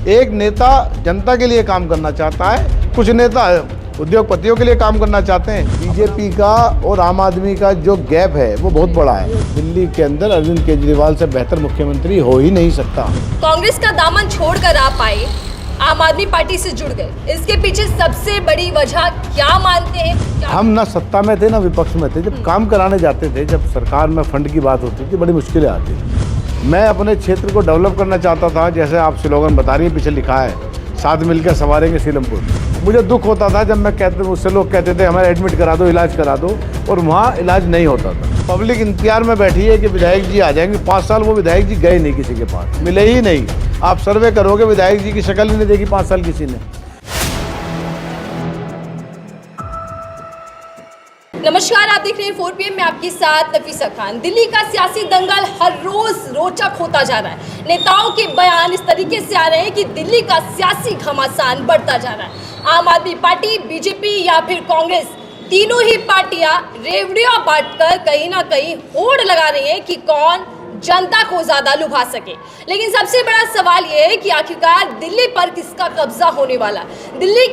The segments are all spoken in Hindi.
एक नेता जनता के लिए काम करना चाहता है, कुछ नेता उद्योगपतियों के लिए काम करना चाहते हैं। बीजेपी का और आम आदमी का जो गैप है वो बहुत बड़ा है। दिल्ली के अंदर अरविंद केजरीवाल से बेहतर मुख्यमंत्री हो ही नहीं सकता। कांग्रेस का दामन छोड़कर आप आए, आम आदमी पार्टी से जुड़ गए, इसके पीछे सबसे बड़ी वजह क्या मानते हैं? हम ना सत्ता में थे ना विपक्ष में थे। जब काम कराने जाते थे, जब सरकार में फंड की बात होती थी, बड़ी मुश्किलें आती थी। मैं अपने क्षेत्र को डेवलप करना चाहता था, जैसे आप स्लोगन बता रही है, पीछे लिखा है साथ मिलकर संवारेंगे सीलमपुर। मुझे दुख होता था जब मुझसे लोग कहते थे हमारे एडमिट करा दो, इलाज करा दो, और वहाँ इलाज नहीं होता था। पब्लिक इंतजार में बैठी है कि विधायक जी आ जाएंगे। 5 साल वो विधायक जी गए नहीं, किसी के पास मिले ही नहीं। आप सर्वे करोगे, विधायक जी की शक्ल ही नहीं देखी 5 साल किसी ने। नमस्कार, आप देख रहे हैं 4 PM में आपके साथ नफीसा खान। दिल्ली का सियासी दंगल हर रोज रोचक होता जा रहा है। नेताओं के बयान इस तरीके से आ रहे हैं कि दिल्ली का सियासी घमासान बढ़ता जा रहा है। आम आदमी पार्टी, बीजेपी या फिर कांग्रेस, तीनों ही पार्टियां रेवड़ियां बांटकर कहीं ना कहीं होड़ लगा रही हैं कि कौन जनता को ज्यादा लुभा सके। लेकिन सबसे बड़ा सवाल यह है कि आखिरकार दिल्ली पर किसका कब्जा होने वाला, दिल्ली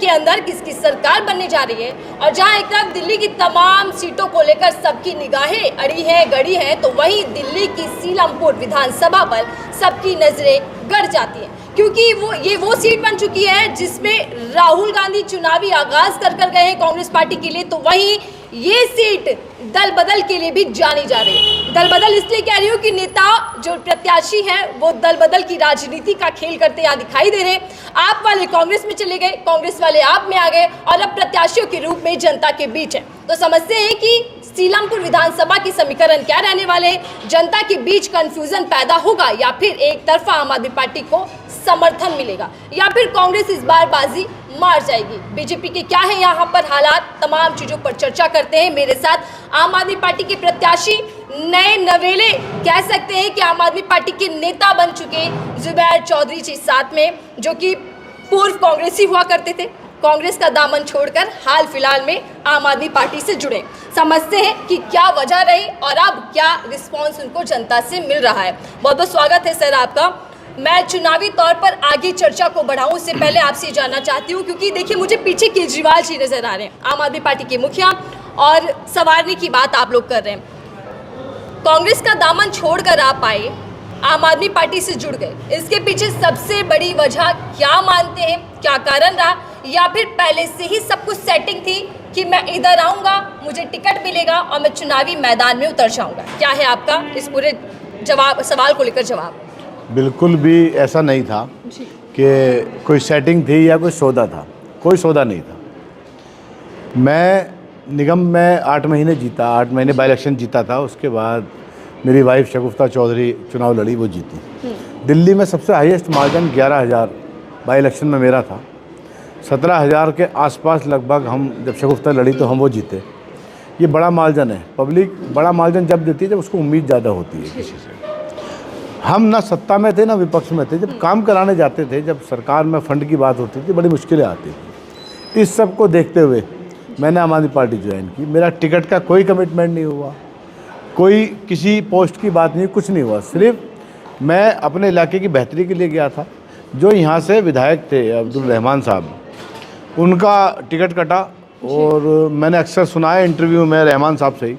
के अंदर किसकी सरकार बनने जा रही है। और जहां एक तरफ दिल्ली की तमाम सीटों को लेकर सबकी निगाहें अड़ी हैं, गड़ी हैं, तो वहीं दिल्ली की सीलमपुर विधानसभा पर सबकी नजरें गड़ जाती हैं, क्योंकि वो सीट बन चुकी है जिसमें राहुल गांधी चुनावी आगाज कर गए हैं कांग्रेस पार्टी के लिए। तो वहीं ये सीट दल बदल के लिए भी जानी जा रही है। दल बदल इसलिए कह रही हूँ कि नेता जो प्रत्याशी हैं वो दल बदल की राजनीति का खेल करते यहाँ दिखाई दे रहे हैं। आप वाले कांग्रेस में चले गए, कांग्रेस वाले आप में आ गए, और अब प्रत्याशियों के रूप में जनता के बीच है। तो समझते हैं कि सीलमपुर विधानसभा के समीकरण क्या रहने वाले हैं, जनता के बीच कंफ्यूजन पैदा होगा या फिर एक तरफा आम आदमी पार्टी को समर्थन मिलेगा, या फिर कांग्रेस इस बार बाजी मार जाएगी। बीजेपी के क्या है यहाँ पर हालात, तमाम चीजों पर चर्चा करते हैं। मेरे साथ आम आदमी पार्टी के प्रत्याशी, नए नवेले कह सकते हैं कि आम आदमी पार्टी के नेता बन चुके जुबैर चौधरी जी साथ में, जो कि पूर्व कांग्रेसी हुआ करते थे, कांग्रेस का दामन छोड़कर हाल फिलहाल में आम आदमी पार्टी से जुड़े। समझते हैं कि क्या वजह रही और अब क्या रिस्पॉन्स उनको जनता से मिल रहा है। बहुत बहुत स्वागत है सर आपका। मैं चुनावी तौर पर आगे चर्चा को बढ़ाऊं उससे पहले आपसे जानना चाहती हूं, क्योंकि देखिए मुझे पीछे केजरीवाल जी नजर आ रहे हैं, आम आदमी पार्टी के मुखिया, और संवारने की बात आप लोग कर रहे हैं। कांग्रेस का दामन छोड़कर आप आए, आम आदमी पार्टी से जुड़ गए, इसके पीछे सबसे बड़ी वजह क्या मानते हैं, क्या कारण रहा, या फिर पहले से ही सब कुछ सेटिंग थी कि मैं इधर आऊँगा, मुझे टिकट मिलेगा और मैं चुनावी मैदान में उतर जाऊँगा? क्या है आपका इस पूरे सवाल को लेकर जवाब? बिल्कुल भी ऐसा नहीं था कि कोई सेटिंग थी या कोई सौदा था। कोई सौदा नहीं था। मैं निगम में 8 महीने जीता, 8 महीने बाई इलेक्शन जीता था। उसके बाद मेरी वाइफ शगुफ्ता चौधरी चुनाव लड़ी, वो जीती। दिल्ली में सबसे हाईएस्ट मार्जिन 11,000 बाई इलेक्शन में मेरा था। 17,000 के आसपास लगभग हम, जब शगुफ्ता लड़ी तो हम वो जीते। ये बड़ा मार्जिन है। पब्लिक बड़ा मार्जिन जब देती है जब उसको उम्मीद ज़्यादा होती है किसी से। हम ना सत्ता में थे ना विपक्ष में थे। जब काम कराने जाते थे, जब सरकार में फंड की बात होती थी, बड़ी मुश्किलें आती थी। इस सब को देखते हुए मैंने आम आदमी पार्टी ज्वाइन की। मेरा टिकट का कोई कमिटमेंट नहीं हुआ, कोई किसी पोस्ट की बात नहीं, कुछ नहीं हुआ। सिर्फ मैं अपने इलाके की बेहतरी के लिए गया था। जो यहाँ से विधायक थे अब्दुल रहमान साहब, उनका टिकट कटा, और मैंने अक्सर सुना है इंटरव्यू में रहमान साहब से ही,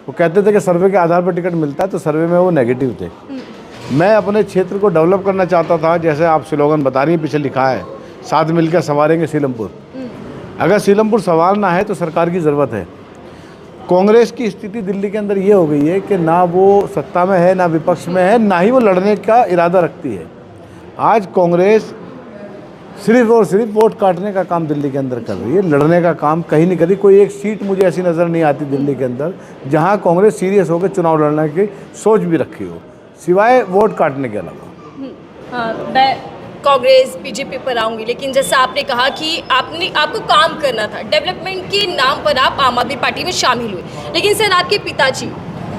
वो कहते थे कि सर्वे के आधार पर टिकट मिलता है, तो सर्वे में वो नेगेटिव थे। मैं अपने क्षेत्र को डेवलप करना चाहता था, जैसे आप स्लोगन बता रही है, पीछे लिखा है साथ मिलकर संवारेंगे सीलमपुर। अगर सीलमपुर संवारना है तो सरकार की ज़रूरत है। कांग्रेस की स्थिति दिल्ली के अंदर ये हो गई है कि ना वो सत्ता में है, ना विपक्ष में है, ना ही वो लड़ने का इरादा रखती है। आज कांग्रेस सिर्फ और सिर्फ वोट काटने का काम दिल्ली के अंदर कर रही है, लड़ने का काम कहीं नहीं कर रही। कोई एक सीट मुझे ऐसी नज़र नहीं आती दिल्ली के अंदर जहाँ कांग्रेस सीरियस होकर चुनाव लड़ने की सोच भी रखी हो, सिवाय वोट काटने के अलावा। मैं कांग्रेस बीजेपी पर आऊंगी, लेकिन जैसा आपने कहा कि आपको काम करना था, डेवलपमेंट के नाम पर आप आम आदमी पार्टी में शामिल हुए। लेकिन सर, आपके पिताजी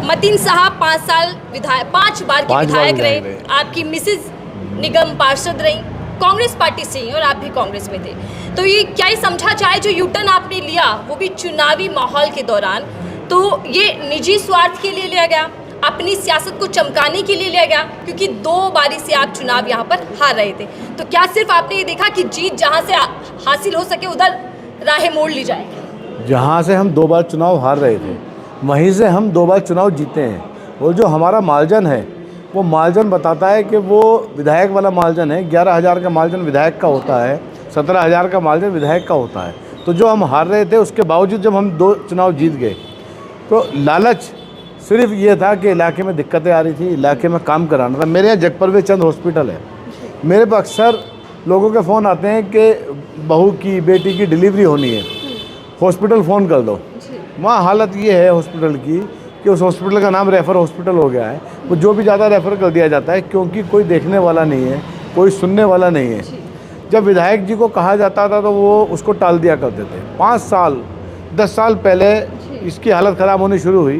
मतीन साहब 5 बार के विधायक रहे, आपकी मिसेज निगम पार्षद रही, कांग्रेस पार्टी से ही, और आप भी कांग्रेस में थे। तो ये क्या ही समझा जाए जो यूटर्न आपने लिया, वो भी चुनावी माहौल के दौरान, तो ये निजी स्वार्थ के लिए लिया गया? अपनी सियासत को चमकाने के लिए लिया गया, क्योंकि 2 बारी से आप चुनाव यहाँ पर हार रहे थे। तो क्या सिर्फ आपने ये देखा कि जीत जहाँ से हासिल हो सके उधर राहें मोड़ ली जाए? जहाँ से हम 2 बार चुनाव हार रहे थे वहीं से हम 2 बार चुनाव जीते हैं। और जो हमारा मार्जिन है वो मार्जिन बताता है कि वो विधायक वाला मार्जिन है। 11,000 का मार्जिन विधायक का होता है, 17,000 का मार्जिन विधायक का होता है। तो जो हम हार रहे थे उसके बावजूद जब हम 2 चुनाव जीत गए तो लालच सिर्फ ये था कि इलाके में दिक्कतें आ रही थी, इलाके में काम कराना था। मेरे यहाँ जगपरवे चंद हॉस्पिटल है, मेरे पर अक्सर लोगों के फ़ोन आते हैं कि बहू की बेटी की डिलीवरी होनी है, हॉस्पिटल फ़ोन कर दो। वहाँ हालत ये है हॉस्पिटल की कि उस हॉस्पिटल का नाम रेफ़र हॉस्पिटल हो गया है। वो जो भी ज़्यादा रेफ़र कर दिया जाता है क्योंकि कोई देखने वाला नहीं है, कोई सुनने वाला नहीं है। जब विधायक जी को कहा जाता था तो वो उसको टाल दिया करते थे। 5 साल 10 साल पहले इसकी हालत ख़राब होनी शुरू हुई।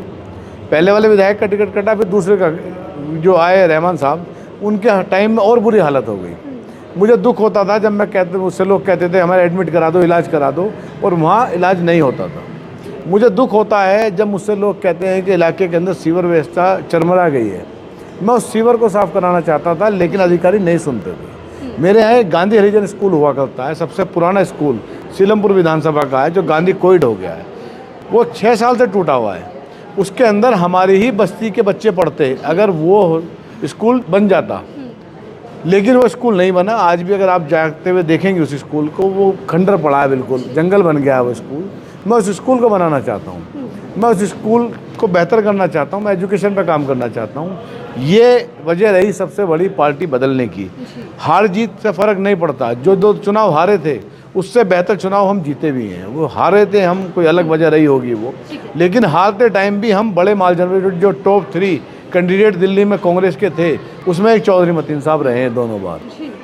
पहले वाले विधायक का टिकट कटा, फिर दूसरे का जो आए रहमान साहब, उनके टाइम में और बुरी हालत हो गई। मुझे दुख होता था जब मुझसे लोग कहते थे हमारे एडमिट करा दो, इलाज करा दो, और वहाँ इलाज नहीं होता था। मुझे दुख होता है जब मुझसे लोग कहते हैं कि इलाके के अंदर सीवर व्यवस्था चरमरा गई है। मैं उस सीवर को साफ़ कराना चाहता था लेकिन अधिकारी नहीं सुनते थे। मेरे यहाँ एक गांधी हरिजन स्कूल हुआ करता है, सबसे पुराना स्कूल सीलमपुर विधानसभा का है, जो गांधी कोविड हो गया है। वो 6 साल से टूटा हुआ है। उसके अंदर हमारी ही बस्ती के बच्चे पढ़ते। अगर वो स्कूल बन जाता, लेकिन वो स्कूल नहीं बना। आज भी अगर आप जाते हुए देखेंगे उस स्कूल को, वो खंडर पड़ा है, बिल्कुल जंगल बन गया है वो स्कूल। मैं उस स्कूल को बनाना चाहता हूँ, मैं उस स्कूल को बेहतर करना चाहता हूँ, मैं एजुकेशन पे काम करना चाहता हूँ। ये वजह रही सबसे बड़ी पार्टी बदलने की। हार जीत से फ़र्क नहीं पड़ता। जो 2 चुनाव हारे थे उससे बेहतर चुनाव हम जीते भी हैं। वो हारे थे हम, कोई अलग वजह रही होगी वो, लेकिन हारते टाइम भी हम बड़े मार्जिन, जो टॉप 3 कैंडिडेट दिल्ली में कांग्रेस के थे उसमें एक चौधरी मतीन साहब रहे हैं दोनों बार।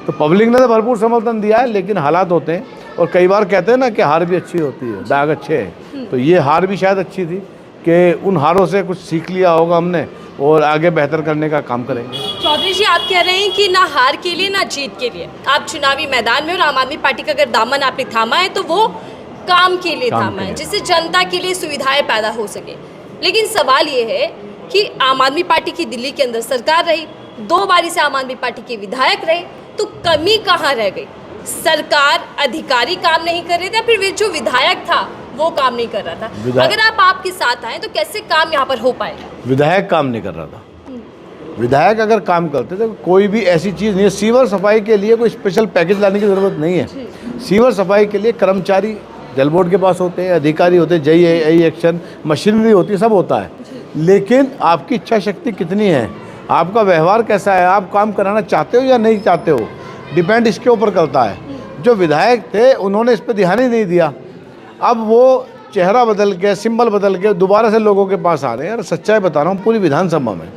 तो पब्लिक ने तो भरपूर समर्थन दिया है, लेकिन हालात होते हैं। और कई बार कहते हैं ना कि हार भी अच्छी होती है, दाग अच्छे हैं। तो ये हार भी शायद अच्छी थी कि उन हारों से कुछ सीख लिया होगा हमने और आगे बेहतर करने का काम करेंगे। चौधरी जी, आप कह रहे हैं कि ना हार के लिए ना जीत के लिए आप चुनावी मैदान में, और आम आदमी पार्टी का अगर दामन आपने थामा है तो वो काम के लिए थामा है, जिससे जनता के लिए सुविधाएं पैदा हो सके। लेकिन सवाल ये है कि आम आदमी पार्टी की दिल्ली के अंदर सरकार रही, 2 बारी से आम आदमी पार्टी के विधायक रहे, तो कमी कहाँ रह गई? सरकार, अधिकारी काम नहीं कर रहे थे, फिर जो विधायक था वो काम नहीं कर रहा था। अगर आप आपके साथ आए तो कैसे काम यहाँ पर हो पाएगा? विधायक काम नहीं कर रहा था। विधायक अगर काम करते तो कोई भी ऐसी चीज़ नहीं है। सीवर सफाई के लिए कोई स्पेशल पैकेज लाने की ज़रूरत नहीं है। सीवर सफाई के लिए कर्मचारी जल बोर्ड के पास होते हैं, अधिकारी होते हैं, JE एक्शन मशीनरी होती है, सब होता है। लेकिन आपकी इच्छा शक्ति कितनी है, आपका व्यवहार कैसा है, आप काम कराना चाहते हो या नहीं चाहते हो, डिपेंड इसके ऊपर करता है। जो विधायक थे उन्होंने इस पर ध्यान ही नहीं दिया। अब वो चेहरा बदल के, सिंबल बदल के दोबारा से लोगों के पास आ रहे हैं। यार सच्चाई बता रहा हूँ, पूरी विधानसभा में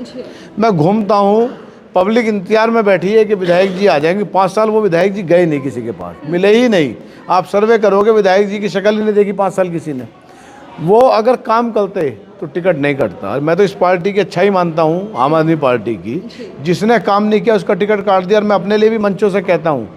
मैं घूमता हूँ, पब्लिक इंतजार में बैठी है कि विधायक जी आ जाएंगे। 5 साल वो विधायक जी गए नहीं, किसी के पास मिले ही नहीं। आप सर्वे करोगे, विधायक जी की शक्ल ही नहीं देखी 5 साल किसी ने। वो अगर काम करते तो टिकट नहीं कटता। और मैं तो इस पार्टी की अच्छाई मानता हूँ, आम आदमी पार्टी की। जिसने काम नहीं किया उसका टिकट काट दिया। और मैं अपने लिए भी मंचों से कहता हूँ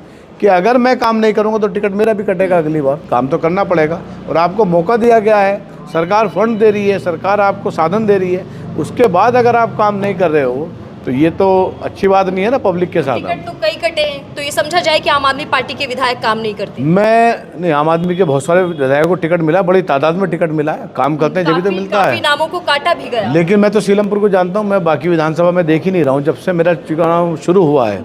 कि अगर मैं काम नहीं करूँगा तो टिकट मेरा भी कटेगा अगली बार। काम तो करना पड़ेगा और आपको मौका दिया गया है, सरकार फंड दे रही है, सरकार आपको साधन दे रही है। उसके बाद अगर आप काम नहीं कर रहे हो तो ये तो अच्छी बात नहीं है ना पब्लिक के साथ। टिकट तो कई कटे हैं, तो ये समझा जाए कि आम आदमी पार्टी के विधायक काम नहीं करते। मैं नहीं, आम आदमी के बहुत सारे विधायकों को टिकट मिला, बड़ी तादाद में टिकट मिला है। काम करते हैं जब भी तो मिलता है। नामों को काटा भी गया। लेकिन मैं तो सीलमपुर को जानता हूँ, मैं बाकी विधानसभा में देख ही नहीं रहा हूँ जब से मेरा चुनाव शुरू हुआ है।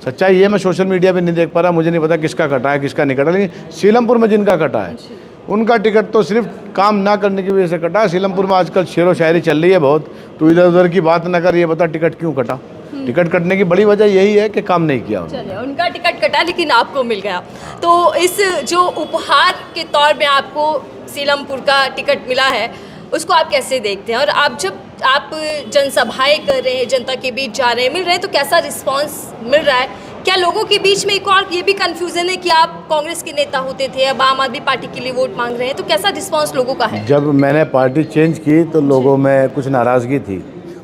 सच्चाई ये, मैं सोशल मीडिया पे नहीं देख पा रहा, मुझे नहीं पता किसका कटा है किसका नहीं कटा। लेकिन सीलमपुर में जिनका कटा है उनका टिकट तो सिर्फ काम ना करने की वजह से कटा है। सीलमपुर में आजकल शेरो शायरी चल रही है बहुत, तो इधर उधर की बात ना कर, ये बता टिकट क्यों कटा। टिकट कटने की बड़ी वजह यही है कि काम नहीं किया। चलिए, उनका टिकट कटा लेकिन आपको मिल गया। तो इस जो उपहार के तौर में आपको सीलमपुर का टिकट मिला है, उसको आप कैसे देखते हैं? और आप जब आप जनसभाएं कर रहे हैं, जनता के बीच जा रहे हैं, मिल रहे हैं, तो कैसा रिस्पांस मिल रहा है? क्या लोगों के बीच में एक और ये भी कंफ्यूजन है कि आप कांग्रेस के नेता होते थे, अब आम आदमी पार्टी के लिए वोट मांग रहे हैं, तो कैसा रिस्पांस लोगों का है? जब मैंने पार्टी चेंज की तो लोगों में कुछ नाराज़गी थी।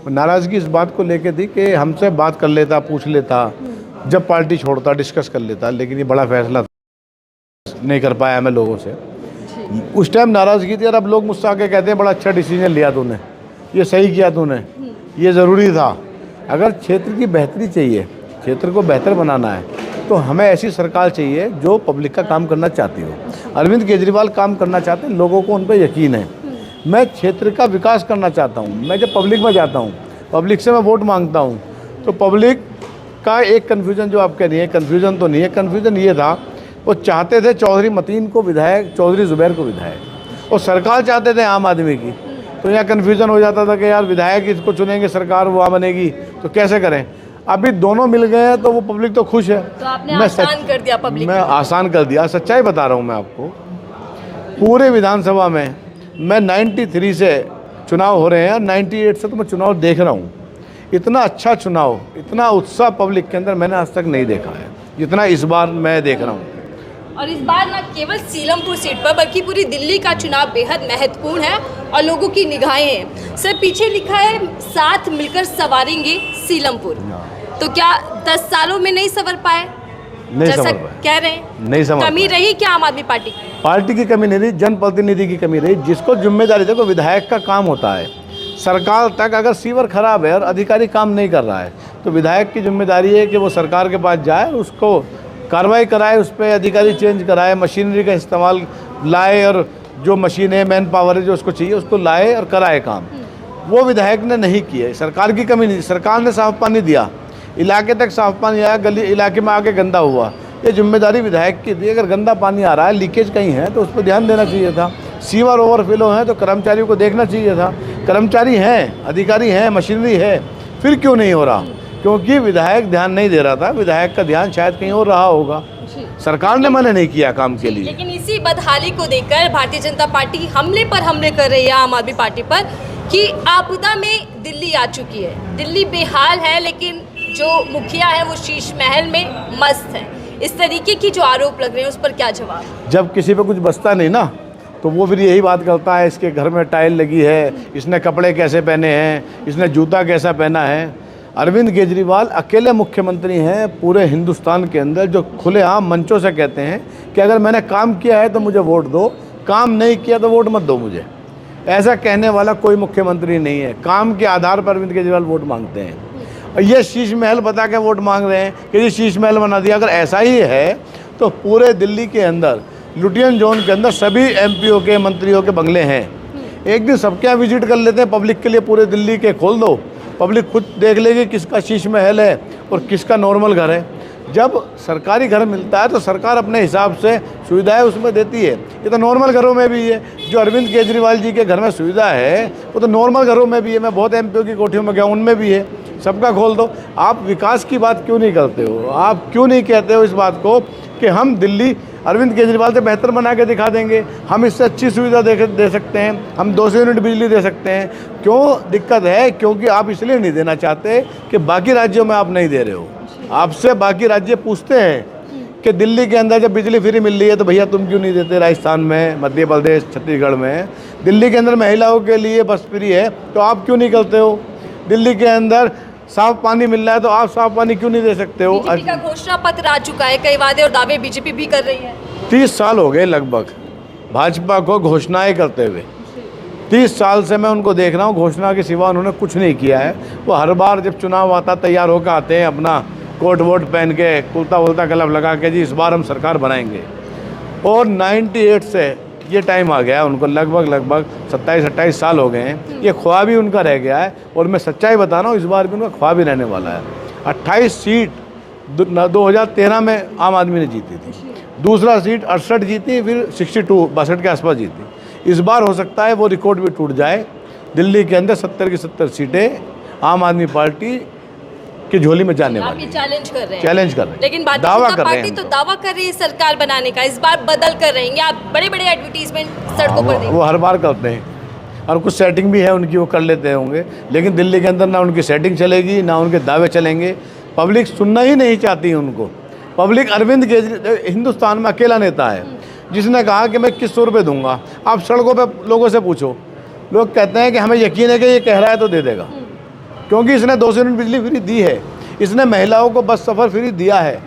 नाराज़गी इस बात को लेके थी कि हमसे बात कर लेता, पूछ लेता, जब पार्टी छोड़ता डिस्कस कर लेता। लेकिन ये बड़ा फैसला नहीं कर पाया मैं लोगों से। उस टाइम नाराज़गी थी और अब लोग मुझसे आके कहते हैं बड़ा अच्छा डिसीजन लिया तूने, ये सही किया तूने, ये ज़रूरी था। अगर क्षेत्र की बेहतरी चाहिए, क्षेत्र को बेहतर बनाना है, तो हमें ऐसी सरकार चाहिए जो पब्लिक का काम करना चाहती हो। अरविंद केजरीवाल काम करना चाहते हैं, लोगों को उन पर यकीन है। मैं क्षेत्र का विकास करना चाहता हूँ। मैं जब पब्लिक में जाता हूँ, पब्लिक से मैं वोट मांगता हूँ, तो पब्लिक का एक कन्फ्यूज़न जो आप कह रही है, कन्फ्यूज़न तो नहीं है, कन्फ्यूज़न ये था, वो चाहते थे चौधरी मतीन को विधायक, चौधरी ज़ुबैर को विधायक, और सरकार चाहते थे आम आदमी की। तो यहाँ कन्फ्यूज़न हो जाता था कि यार विधायक इसको चुनेंगे, सरकार वहाँ बनेगी, तो कैसे करें। अभी दोनों मिल गए हैं तो वो पब्लिक तो खुश है। तो आपने आसान कर दिया पब्लिक। मैं आसान कर दिया, सच्चाई बता रहा हूँ मैं आपको। पूरे विधानसभा में मैं 93 से चुनाव हो रहे हैं, 98 से तो मैं चुनाव देख रहा हूँ। इतना अच्छा चुनाव, इतना उत्साह पब्लिक के अंदर मैंने आज तक नहीं देखा है जितना इस बार मैं देख रहा हूँ। और इस बार न केवल सीलमपुर सीट पर बल्कि पूरी दिल्ली का चुनाव बेहद महत्वपूर्ण है और लोगों की निगाहें हैं। सर पीछे लिखा है साथ मिलकर संवारेंगे सीलमपुर, तो क्या 10 सालों में नहीं संवर पाए? नहीं जैसा संवर पाए, कह रहे हैं, नहीं संवर कमी पाए। रही क्या आम आदमी पार्टी? पार्टी की कमी नहीं रही, जनप्रतिनिधि की कमी रही। जिसको जिम्मेदारी, देखो विधायक का काम होता है सरकार तक, अगर सीवर खराब है और अधिकारी काम नहीं कर रहा है तो विधायक की जिम्मेदारी है कि वो सरकार के पास जाए, उसको कार्रवाई कराए, उस पर अधिकारी चेंज कराए, मशीनरी का इस्तेमाल लाए, और जो मशीन है, मैन पावर है जो उसको चाहिए उसको लाए और कराए काम। वो विधायक ने नहीं किया। सरकार की कमी नहीं, सरकार ने साफ पानी दिया, इलाके तक साफ पानी आया, गली इलाके में आके गंदा हुआ, ये जिम्मेदारी विधायक की थी। अगर गंदा पानी आ रहा है, लीकेज कहीं है तो उस पर ध्यान देना चाहिए था। सीवर ओवरफ्लो है तो कर्मचारियों को देखना चाहिए था। कर्मचारी हैं, अधिकारी हैं, मशीनरी है, फिर क्यों नहीं हो रहा? क्योंकि विधायक ध्यान नहीं दे रहा था। विधायक का ध्यान शायद कहीं और रहा होगा, सरकार ने मना नहीं किया काम के लिए। लेकिन इसी बदहाली को देखकर भारतीय जनता पार्टी हमले पर हमले कर रही है आम आदमी पार्टी पर कि आपदा में दिल्ली आ चुकी है, दिल्ली बेहाल है, लेकिन जो मुखिया है वो शीश महल में मस्त है। इस तरीके की जो आरोप लग रहे हैं उस पर क्या जवाब? जब किसी पे कुछ बचता नहीं ना, तो वो फिर यही बात करता है, इसके घर में टाइल लगी है, इसने कपड़े कैसे पहने हैं, इसने जूता कैसा पहना है। अरविंद केजरीवाल अकेले मुख्यमंत्री हैं पूरे हिंदुस्तान के अंदर जो खुलेआम मंचों से कहते हैं कि अगर मैंने काम किया है तो मुझे वोट दो, काम नहीं किया तो वोट मत दो मुझे। ऐसा कहने वाला कोई मुख्यमंत्री नहीं है। काम के आधार पर अरविंद केजरीवाल वोट मांगते हैं, और ये शीश महल बता के वोट मांग रहे हैं कि ये शीश महल बना दिया। अगर ऐसा ही है तो पूरे दिल्ली के अंदर, लुटियन जोन के अंदर सभी एमपीओ के, मंत्रियों के बंगले हैं। एक दिन सबके यहाँ विजिट कर लेते हैं, पब्लिक के लिए पूरे दिल्ली के खोल दो, पब्लिक खुद देख लेगी किसका शीश महल है और किसका नॉर्मल घर है। जब सरकारी घर मिलता है तो सरकार अपने हिसाब से सुविधाएं उसमें देती है। ये तो नॉर्मल घरों में भी है, जो अरविंद केजरीवाल जी के घर में सुविधा है वो तो नॉर्मल घरों में भी है। मैं बहुत एमपीओ की कोठियों में गया, उनमें भी है। सबका खोल दो। आप विकास की बात क्यों नहीं करते हो? आप क्यों नहीं कहते हो इस बात को कि हम दिल्ली अरविंद केजरीवाल से बेहतर बना के दिखा देंगे, हम इससे अच्छी सुविधा दे सकते हैं, हम 200 यूनिट बिजली दे सकते हैं। क्यों दिक्कत है? क्योंकि आप इसलिए नहीं देना चाहते कि बाकी राज्यों में आप नहीं दे रहे हो। आपसे बाकी राज्य पूछते हैं कि दिल्ली के अंदर जब बिजली फ्री मिल रही है तो भैया तुम क्यों नहीं देते? राजस्थान में, मध्य प्रदेश, छत्तीसगढ़ में, दिल्ली के अंदर महिलाओं के लिए बस फ्री है तो आप क्यों नहीं करते हो? दिल्ली के अंदर साफ पानी मिल रहा है तो आप साफ पानी क्यों नहीं दे सकते हो? बीजेपी का घोषणा पत्र आ चुका है, कई वादे और दावे बीजेपी भी कर रही है। 30 साल हो गए लगभग भाजपा को घोषणाएं करते हुए। 30 साल से मैं उनको देख रहा हूँ, घोषणा के सिवा उन्होंने कुछ नहीं किया है। वो हर बार जब चुनाव आता तैयार होकर आते हैं, अपना कोट वोट पहन के, कुर्ता वुर्ता कलब लगा के, जी इस बार हम सरकार बनाएंगे। और 98 से ये टाइम आ गया उनको, लगभग 27-28 साल हो गए हैं। ये ख्वाब ही उनका रह गया है। और मैं सच्चाई बता रहा हूँ, इस बार भी उनका ख्वाब ही रहने वाला है। 28 सीट 2013 में आम आदमी ने जीती थी, दूसरा सीट 68 जीती, फिर 62 के आसपास जीती। इस बार हो सकता है वो रिकॉर्ड भी टूट जाए। दिल्ली के अंदर 70 की 70 सीटें आम आदमी पार्टी की झोली में जाने वाली। आप चैलेंज कर रहे हैं, चैलेंज कर रहे हैं, लेकिन दावा कर रहे पार्टी हैं। तो दावा कर रही है सरकार बनाने का, इस बार बदल कर रहेंगे। आप बड़े बड़े एडवर्टीजमेंट सड़कों पर देखें। वो हर बार करते हैं और कुछ सेटिंग भी है उनकी, वो कर लेते होंगे। लेकिन दिल्ली के अंदर ना उनकी सेटिंग चलेगी, ना उनके दावे चलेंगे। पब्लिक सुनना ही नहीं चाहती उनको। पब्लिक अरविंद केजरीवाल हिंदुस्तान में अकेला नेता है जिसने कहा कि मैं 2100 रुपये दूंगा। आप सड़कों पे लोगों से पूछो, लोग कहते हैं कि हमें यकीन है कि ये कह रहा है तो दे देगा, क्योंकि इसने 200 यूनिट बिजली फ्री दी है, इसने महिलाओं को बस सफ़र फ्री दिया है।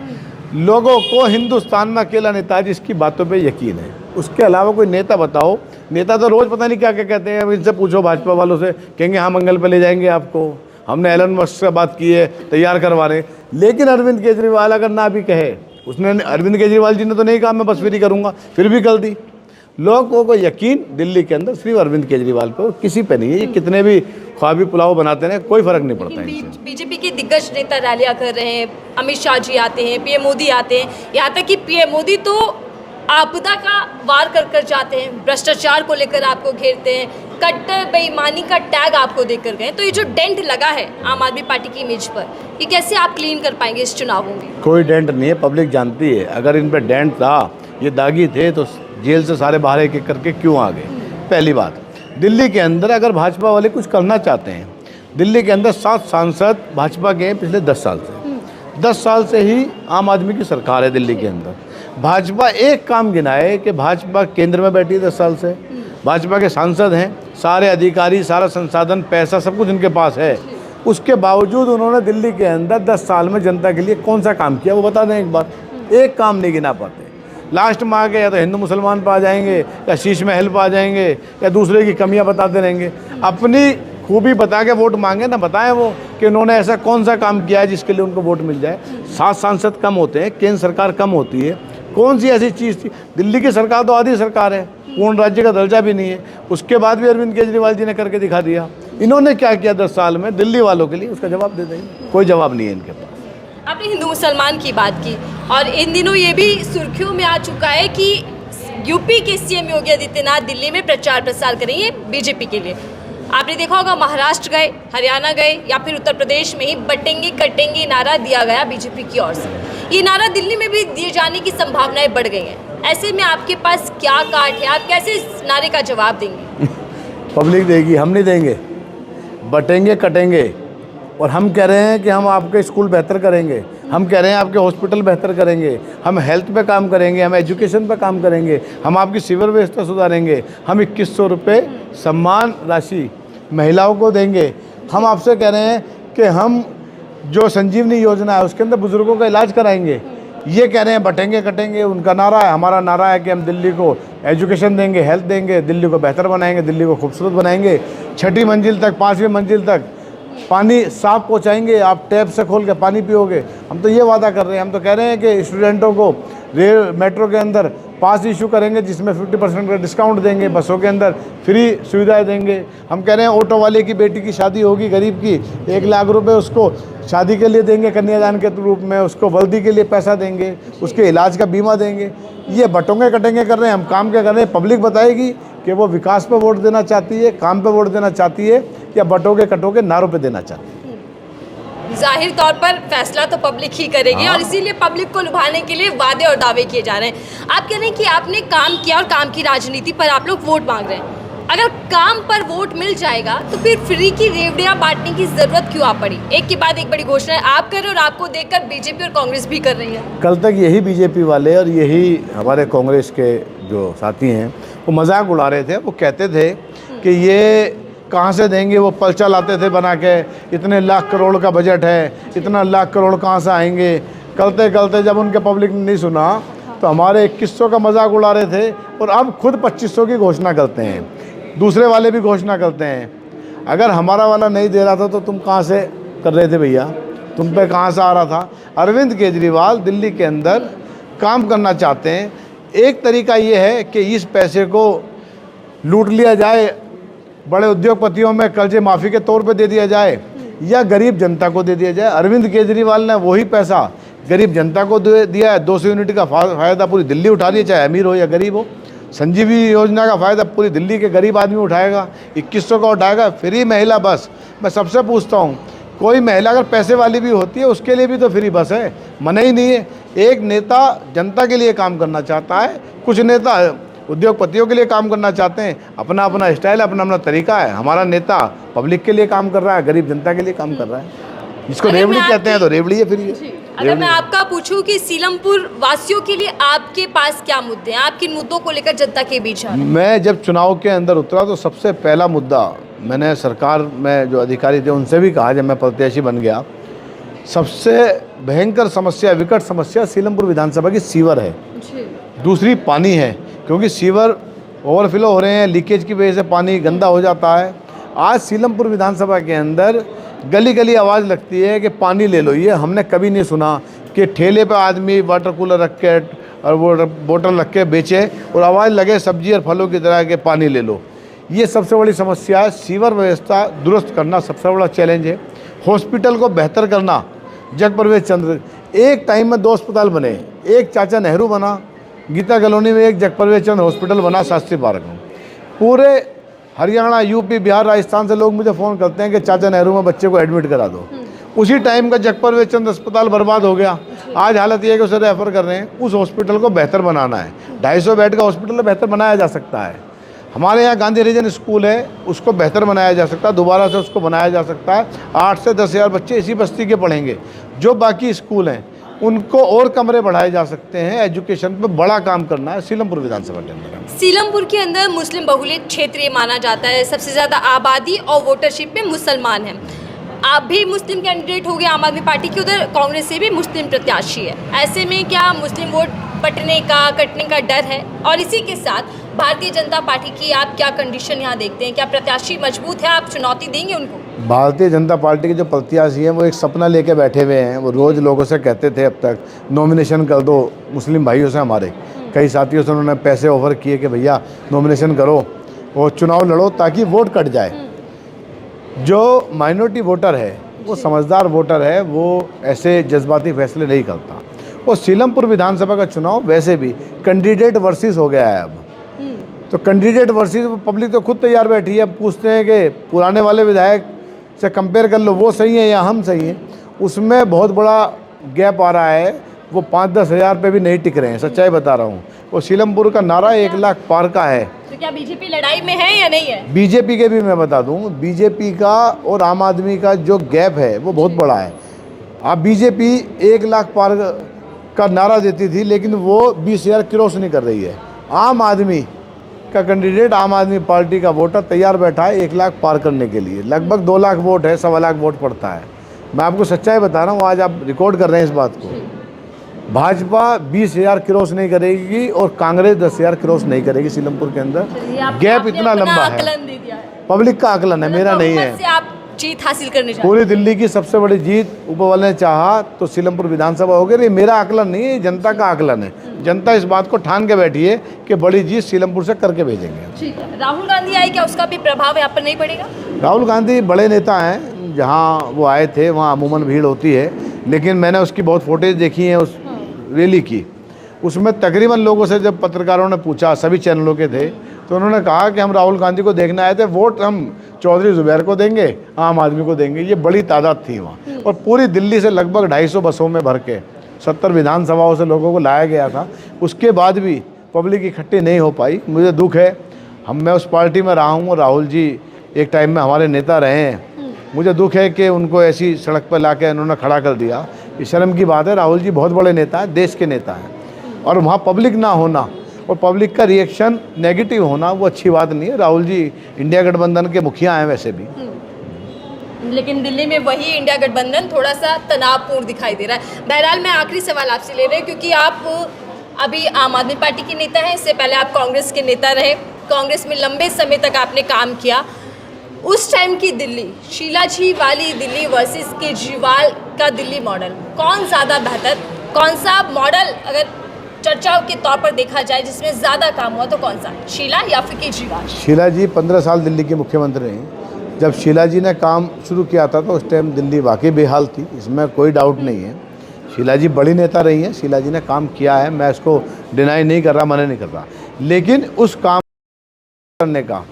लोगों को हिंदुस्तान में अकेला नेता है जिसकी बातों पे यकीन है। उसके अलावा कोई नेता बताओ। नेता तो रोज़ पता नहीं क्या क्या कहते हैं। इनसे पूछो भाजपा वालों से, कहेंगे हाँ मंगल पे ले जाएंगे आपको, हमने एलन मस्क से बात की है, तैयार करवा रहे हैं। लेकिन अरविंद केजरीवाल अगर ना भी कहे, उसने अरविंद केजरीवाल जी ने तो नहीं कहा मैं बस फ्री करूँगा, फिर भी कर दी। लोगों को यकीन दिल्ली के अंदर सिर्फ अरविंद केजरीवाल पे और किसी पे नहीं है। ये कितने भी ख्वाबी पुलाव बनाते हैं, कोई फर्क नहीं पड़ता इनसे। बीजेपी के दिग्गज नेता रैलियां कर रहे हैं, अमित शाह जी आते हैं, पीएम मोदी आते हैं, यहाँ तक कि पीएम मोदी तो आपदा का वार कर कर जाते हैं, भ्रष्टाचार को लेकर आपको घेरते हैं, कट्टर बेईमानी का टैग आपको देकर गए। तो ये जो डेंट लगा है आम आदमी पार्टी की इमेज पर, ये कैसे आप क्लीन कर पाएंगे इस चुनावों में? कोई डेंट नहीं है, पब्लिक जानती है। अगर इन पे डेंट था, ये दागी थे, तो जेल से सारे बाहर एक एक करके क्यों आ गए? पहली बात, दिल्ली के अंदर अगर भाजपा वाले कुछ करना चाहते हैं, दिल्ली के अंदर 7 सांसद भाजपा के हैं पिछले 10 साल से। 10 साल से ही आम आदमी की सरकार है दिल्ली के अंदर। भाजपा एक काम गिनाए कि भाजपा केंद्र में बैठी है 10 साल से, भाजपा के सांसद हैं, सारे अधिकारी, सारा संसाधन, पैसा, सब कुछ उनके पास है। उसके बावजूद उन्होंने दिल्ली के अंदर 10 साल में जनता के लिए कौन सा काम किया वो बता दें एक बार। एक काम नहीं गिना पाते। लास्ट में आके या तो हिंदू मुसलमान पर आ जाएंगे, या शीश महल पर आ जाएंगे, या दूसरे की कमियां बताते रहेंगे। अपनी खूबी बता के वोट मांगे ना, बताएं वो कि उन्होंने ऐसा कौन सा काम किया है जिसके लिए उनको वोट मिल जाए। 7 सांसद कम होते हैं, केंद्र सरकार कम होती है। कौन सी ऐसी चीज़ थी? दिल्ली की सरकार तो आधी सरकार है, पूर्ण राज्य का दर्जा भी नहीं है। उसके बाद भी अरविंद केजरीवाल जी ने करके दिखा दिया। इन्होंने क्या किया 10 साल में दिल्ली वालों के लिए, उसका जवाब दे देंगे। कोई जवाब नहीं है इनके पास। आपने हिंदू मुसलमान की बात की, और इन दिनों ये भी सुर्खियों में आ चुका है कि यूपी के सीएम योगी आदित्यनाथ दिल्ली में प्रचार प्रसार करेंगे बीजेपी के लिए। आपने देखा होगा महाराष्ट्र गए, हरियाणा गए, या फिर उत्तर प्रदेश में ही बटेंगे कटेंगे नारा दिया गया बीजेपी की ओर से। ये नारा दिल्ली में भी दिए जाने की संभावनाएं बढ़ गई हैं। ऐसे में आपके पास क्या काट है? आप कैसे इस नारे का जवाब देंगे? पब्लिक देगी, हम नहीं देंगे। बटेंगे कटेंगे, और हम कह रहे हैं कि हम आपके स्कूल बेहतर करेंगे, हम कह रहे हैं आपके हॉस्पिटल बेहतर करेंगे, हम हेल्थ पे काम करेंगे, हम एजुकेशन पे काम करेंगे, हम आपकी सीवर व्यवस्था सुधारेंगे, हम 2100 रुपये सम्मान राशि महिलाओं को देंगे। हम आपसे कह रहे हैं कि हम जो संजीवनी योजना है उसके अंदर बुजुर्गों का इलाज कराएंगे। ये कह रहे हैं बटेंगे कटेंगे, उनका नारा है। हमारा नारा है कि हम दिल्ली को एजुकेशन देंगे, हेल्थ देंगे, दिल्ली को बेहतर बनाएंगे, दिल्ली को खूबसूरत बनाएंगे। 6ठी मंजिल तक, 5वीं मंजिल तक पानी साफ पहुँचाएंगे। आप टैप से खोल के पानी पियोगे। हम तो ये वादा कर रहे हैं। हम तो कह रहे हैं कि स्टूडेंटों को रेल मेट्रो के अंदर पास इशू करेंगे जिसमें 50% का डिस्काउंट देंगे, बसों के अंदर फ्री सुविधाएं देंगे। हम कह रहे हैं ऑटो वाले की बेटी की शादी होगी गरीब की, 1 लाख रुपए उसको शादी के लिए देंगे, कन्यादान के रूप में उसको वर्दी के लिए पैसा देंगे, उसके इलाज का बीमा देंगे। ये बटोंगे कटेंगे कर रहे हैं, हम काम क्या कर रहे हैं? पब्लिक बताएगी कि वो विकास पे वोट देना चाहती है, काम पे वोट देना चाहती है, या बटोगे कटोगे नारों पे देना चाहती है। जाहिर तौर पर फैसला तो पब्लिक ही करेगी, और इसीलिए पब्लिक को लुभाने के लिए वादे और दावे किए जा रहे हैं। आप कह रहे हैं कि आपने काम किया और काम की राजनीति पर आप लोग वोट मांग रहे हैं। अगर काम पर वोट मिल जाएगा तो फिर फ्री की रेवड़ियां बांटने की जरूरत क्यों आ पड़ी? एक के बाद एक बड़ी घोषणा आप कर रहे हो, और आपको देखकर बीजेपी और कांग्रेस भी कर रही है। कल तक यही बीजेपी वाले और यही हमारे कांग्रेस के जो साथी हैं वो मजाक उड़ा रहे थे। वो कहते थे कि ये कहाँ से देंगे, वो पर्चा लाते थे बना के, इतने लाख करोड़ का बजट है, इतना लाख करोड़ कहाँ से आएंगे। करते करते जब उनके पब्लिक ने नहीं सुना तो हमारे 2100 का मजाक उड़ा रहे थे, और अब खुद 2500 की घोषणा करते हैं। दूसरे वाले भी घोषणा करते हैं। अगर हमारा वाला नहीं दे रहा था तो तुम कहाँ से कर रहे थे भैया? तुम पे कहाँ से आ रहा था? अरविंद केजरीवाल दिल्ली के अंदर काम करना चाहते हैं। एक तरीका ये है कि इस पैसे को लूट लिया जाए, बड़े उद्योगपतियों में कर्जे माफ़ी के तौर पे दे दिया जाए, या गरीब जनता को दे दिया जाए। अरविंद केजरीवाल ने वही पैसा गरीब जनता को दिया है। 200 यूनिट का फ़ायदा पूरी दिल्ली उठा रही है, चाहे अमीर हो या गरीब हो। संजीवनी योजना का फ़ायदा पूरी दिल्ली के गरीब आदमी उठाएगा। 2100 का उठाएगा। फ्री महिला बस, मैं सबसे पूछता हूँ, कोई महिला अगर पैसे वाली भी होती है उसके लिए भी तो फ्री बस है, मना ही नहीं है। एक नेता जनता के लिए काम करना चाहता है, कुछ नेता उद्योगपतियों के लिए काम करना चाहते हैं। अपना अपना स्टाइल, अपना अपना तरीका है। हमारा नेता पब्लिक के लिए काम कर रहा है, गरीब जनता के लिए काम कर रहा है। इसको रेवड़ी कहते हैं तो रेवड़ी है। फिर ये अगर मैं आपका पूछूं कि सीलमपुर वासियों के लिए आपके पास क्या मुद्दे हैं, आप किन मुद्दों को लेकर जनता के बीच हैं? मैं जब चुनाव के अंदर उतरा तो सबसे पहला मुद्दा मैंने सरकार में जो अधिकारी थे उनसे भी कहा जब मैं प्रत्याशी बन गया, सबसे भयंकर समस्या, विकट समस्या सीलमपुर विधानसभा की सीवर है। दूसरी पानी है, क्योंकि सीवर ओवरफ्लो हो रहे हैं, लीकेज की वजह से पानी गंदा हो जाता है। आज सीलमपुर विधानसभा के अंदर गली गली आवाज़ लगती है कि पानी ले लो। ये हमने कभी नहीं सुना कि ठेले पे आदमी वाटर कूलर रख के और वो बोतल रख के बेचे और आवाज़ लगे सब्जी और फलों की तरह के पानी ले लो। ये सबसे बड़ी समस्या है। सीवर व्यवस्था दुरुस्त करना सबसे बड़ा चैलेंज है। हॉस्पिटल को बेहतर करना। जगप्रवेश चंद्र, एक टाइम में 2 अस्पताल बने, एक चाचा नेहरू बना, गीता कॉलोनी में एक जगप्रवेश चंद्र हॉस्पिटल बना शास्त्री पार्क में। पूरे हरियाणा, यूपी, बिहार, राजस्थान से लोग मुझे फ़ोन करते हैं कि चाचा नेहरू में बच्चे को एडमिट करा दो। उसी टाइम का जगप्रवेश चंद्र अस्पताल बर्बाद हो गया। आज हालत ये है कि उसे रेफर कर रहे हैं। उस हॉस्पिटल को बेहतर बनाना है। 250 बेड का हॉस्पिटल बेहतर बनाया जा सकता है। हमारे यहाँ गांधी रीजन स्कूल है, उसको बेहतर बनाया जा सकता है, दोबारा से उसको बनाया जा सकता है। 8 से 10 हज़ार बच्चे इसी बस्ती के पढ़ेंगे। जो बाकी स्कूल हैं उनको और कमरे बढ़ाए जा सकते हैं। एजुकेशन पे बड़ा काम करना है। सीलमपुर विधानसभा के अंदर, सीलमपुर के अंदर मुस्लिम बहुलित क्षेत्र ये माना जाता है। सबसे ज़्यादा आबादी और वोटरशिप में मुसलमान हैं। आप भी मुस्लिम कैंडिडेट हो गए आम आदमी पार्टी की, उधर कांग्रेस से भी मुस्लिम प्रत्याशी है। ऐसे में क्या मुस्लिम वोट कटने का डर है? और इसी के साथ भारतीय जनता पार्टी की आप क्या कंडीशन यहाँ देखते हैं? क्या प्रत्याशी मजबूत है? आप चुनौती देंगे उनको? भारतीय जनता पार्टी के जो प्रत्याशी हैं वो एक सपना लेके बैठे हुए हैं। वो रोज़ लोगों से कहते थे अब तक नॉमिनेशन कर दो। मुस्लिम भाइयों से, हमारे कई साथियों से उन्होंने पैसे ऑफर किए कि भैया नॉमिनेशन करो और चुनाव लड़ो ताकि वोट कट जाए। जो माइनॉरिटी वोटर है वो समझदार वोटर है, वो ऐसे जज्बाती फैसले नहीं करता। और सीलमपुर विधानसभा का चुनाव वैसे भी कैंडिडेट वर्सेस हो गया है अब। तो कैंडिडेट वर्सेस पब्लिक तो खुद तैयार बैठी है। अब पूछते हैं कि पुराने वाले विधायक से कंपेयर कर लो, वो सही है या हम सही हैं। उसमें बहुत बड़ा गैप आ रहा है। वो 5-10 हज़ार पे भी नहीं टिक रहे हैं, सच्चाई बता रहा हूँ। और सीलमपुर का नारा 1 लाख पार का है। तो क्या बीजेपी लड़ाई में है या नहीं है? बीजेपी के भी मैं बता दूँ, बीजेपी का और आम आदमी का जो गैप है वो बहुत बड़ा है। अब बीजेपी 1 लाख पार का नारा देती थी, लेकिन वो 20 हज़ार क्रॉस नहीं कर रही है। आम आदमी का कैंडिडेट, आम आदमी पार्टी का वोटर तैयार बैठा है 1 लाख पार करने के लिए। लगभग 2 लाख वोट है, 1.25 लाख वोट पड़ता है। मैं आपको सच्चाई बता रहा हूँ, आज आप रिकॉर्ड कर रहे हैं इस बात को। भाजपा 20 हज़ार क्रॉस नहीं करेगी और कांग्रेस 10 हज़ार क्रॉस नहीं करेगी सीलमपुर के अंदर। गैप इतना लंबा है। पब्लिक का आकलन है, मेरा नहीं है। आप जीत हासिल करने जा रहे हैं। पूरी दिल्ली की सबसे बड़ी जीत ऊपर वाले ने चाहा तो सीलमपुर विधानसभा हो गई। मेरा आकलन नहीं है, जनता का आकलन है। जनता इस बात को ठान के बैठी है कि बड़ी जीत सीलमपुर से करके भेजेंगे। ठीक है। राहुल गांधी आए, क्या उसका भी प्रभाव यहाँ पर नहीं पड़ेगा? राहुल गांधी बड़े नेता हैं, जहाँ वो आए थे वहाँ अमूमन भीड़ होती है। लेकिन मैंने उसकी बहुत फोटेज देखी हैं उस रैली की। उसमें तकरीबन लोगों से जब पत्रकारों ने पूछा, सभी चैनलों के थे, तो उन्होंने कहा कि हम राहुल गांधी को देखने आए थे, वोट हम चौधरी जुबैर को देंगे, आम आदमी को देंगे। ये बड़ी तादाद थी वहाँ। और पूरी दिल्ली से लगभग 250 बसों में भर के 70 विधानसभाओं से लोगों को लाया गया था। उसके बाद भी पब्लिक इकट्ठी नहीं हो पाई। मुझे दुख है। मैं उस पार्टी में रहा हूँ और राहुल जी एक टाइम में हमारे नेता रहे हैं। मुझे दुख है कि उनको ऐसी सड़क पर ला के उन्होंने खड़ा कर दिया। ये शर्म की बात है। राहुल जी बहुत बड़े नेता हैं, देश के नेता हैं, और वहाँ पब्लिक ना होना और पब्लिक का रिएक्शन नेगेटिव होना वो अच्छी बात नहीं है। राहुल जी इंडिया गठबंधन के मुखिया हैं वैसे भी। लेकिन दिल्ली में वही इंडिया गठबंधन थोड़ा सा तनावपूर्ण दिखाई दे रहा है। बहरहाल मैं आखिरी सवाल आपसे ले रही हूँ, क्योंकि आप अभी आम आदमी पार्टी के नेता हैं, इससे पहले आप कांग्रेस के नेता रहे। कांग्रेस में लंबे समय तक आपने काम किया। उस टाइम की दिल्ली, शीला जी वाली दिल्ली वर्सेस केजरीवाल का दिल्ली मॉडल, कौन ज़्यादा बेहतर, कौन सा मॉडल अगर चर्चाओं के तौर पर देखा जाए जिसमें ज़्यादा काम हुआ तो कौन सा, शीला या फिर केजरीवाल? शीला जी 15 साल दिल्ली के मुख्यमंत्री हैं। जब शीला जी ने काम शुरू किया था तो उस टाइम दिल्ली वाकई बेहाल थी, इसमें कोई डाउट नहीं है। शीला जी बड़ी नेता रही हैं, शीला जी ने काम किया है, मैं इसको डिनाई नहीं कर रहा, मना नहीं कर रहा। लेकिन उस काम करने का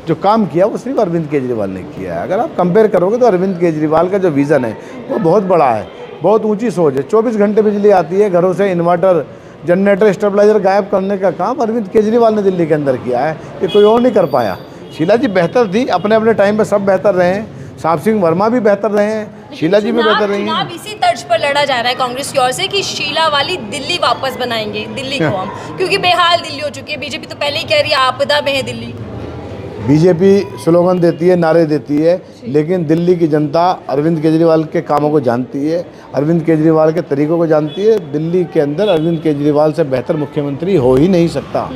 जो काम किया वो सिर्फ अरविंद केजरीवाल ने किया है। अगर आप कंपेयर करोगे तो अरविंद केजरीवाल का जो विज़न है वो बहुत बड़ा है, बहुत ऊंची सोच है। 24 घंटे बिजली आती है, घरों से इन्वर्टर, जनरेटर, स्टेबलाइजर गायब करने का काम अरविंद केजरीवाल ने दिल्ली के अंदर किया है। ये कोई और नहीं कर पाया। शीला जी बेहतर थी, अपने अपने टाइम पे सब बेहतर रहे हैं। साहब सिंह वर्मा भी बेहतर रहे हैं, शीला जी भी बेहतर रही हैं। इसी तर्ज पर लड़ा जा रहा है कांग्रेस की ओर से कि शीला वाली दिल्ली वापस बनाएंगे दिल्ली को हम, क्योंकि बेहाल दिल्ली हो चुकी है। बीजेपी तो पहले ही कह रही है आपदा में है दिल्ली। बीजेपी स्लोगन देती है, नारे देती है, लेकिन दिल्ली की जनता अरविंद केजरीवाल के कामों को जानती है, अरविंद केजरीवाल के तरीकों को जानती है। दिल्ली के अंदर अरविंद केजरीवाल से बेहतर मुख्यमंत्री हो ही नहीं सकता।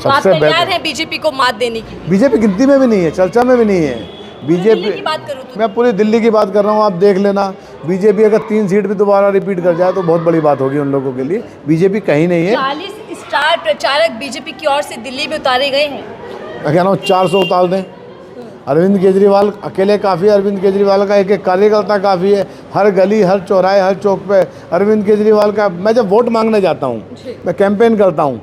सबसे बेहतर है बीजेपी को मात देने की। बीजेपी गिनती में भी नहीं है, चर्चा में भी नहीं है। दिल्ली की बात करूँ तो मैं पूरी दिल्ली की बात कर रहा हूँ, आप देख लेना। बीजेपी अगर 3 सीट भी दोबारा रिपीट कर जाए तो बहुत बड़ी बात होगी उन लोगों के लिए। बीजेपी कहीं नहीं है। 40 स्टार प्रचारक बीजेपी की ओर से दिल्ली में उतारे गए हैं। मैं कह रहा हूँ 400 उतार दें। अरविंद केजरीवाल अकेले काफ़ी है, अरविंद केजरीवाल का एक एक कार्यकर्ता काफ़ी है। हर गली, हर चौराहे, हर चौक पे अरविंद केजरीवाल का। मैं जब वोट मांगने जाता हूँ, मैं कैंपेन करता हूँ,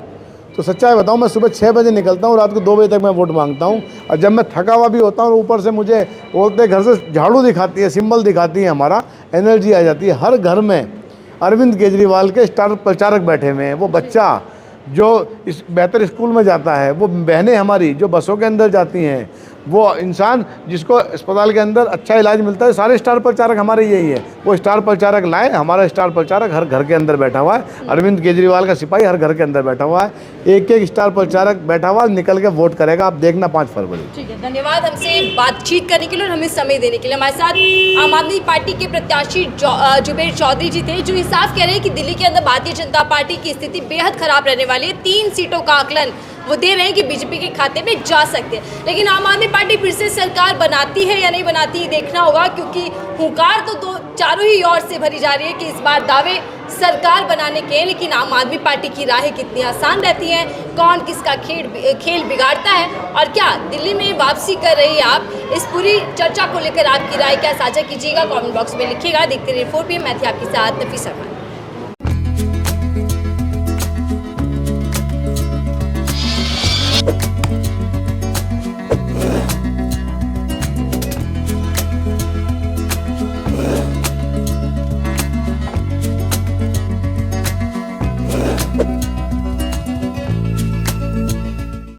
तो सच्चाई बताऊँ, मैं सुबह 6 बजे निकलता हूँ, रात को 2 बजे तक मैं वोट मांगता हूँ। और जब मैं थका हुआ भी होता हूँ, ऊपर से मुझे बोलते घर से झाड़ू दिखाती है, सिंबल दिखाती है, हमारा एनर्जी आ जाती है। हर घर में अरविंद केजरीवाल के स्टार प्रचारक बैठे हुए हैं। वो बच्चा जो इस बेहतर स्कूल में जाता है, वो बहनें हमारी जो बसों के अंदर जाती हैं, वो इंसान जिसको अस्पताल के अंदर अच्छा इलाज मिलता है, सारे स्टार प्रचारक हमारे यही है। वो स्टार प्रचारक लाए, हमारा स्टार प्रचारक हर घर के अंदर बैठा हुआ है। अरविंद केजरीवाल का सिपाही हर घर के अंदर बैठा हुआ है। एक एक स्टार प्रचारक बैठा हुआ निकल के वोट करेगा, आप देखना 5 फरवरी। ठीक है, धन्यवाद हमसे बातचीत करने के लिए और हमें समय देने के लिए। हमारे साथ आम आदमी पार्टी के प्रत्याशी जुबेर चौधरी जी थे, जो ये साफ कह रहे हैं कि दिल्ली के अंदर भारतीय जनता पार्टी की स्थिति बेहद खराब रहने वाली है। 3 सीटों का आकलन वो दे रहे हैं कि बीजेपी के खाते में जा सकते हैं। लेकिन आम आदमी पार्टी फिर से सरकार बनाती है या नहीं बनाती, ये देखना होगा, क्योंकि हुंकार तो चारों ही ओर से भरी जा रही है कि इस बार दावे सरकार बनाने के। लेकिन आम आदमी पार्टी की राहें कितनी आसान रहती हैं, कौन किसका खेल बिगाड़ता है, और क्या दिल्ली में वापसी कर रही है आप, इस पूरी चर्चा को लेकर आपकी राय क्या साझा कीजिएगा, कमेंट बॉक्स में लिखिएगा। देखते रहिए 4 PM, मैं थी आपके साथ नफीसा खान।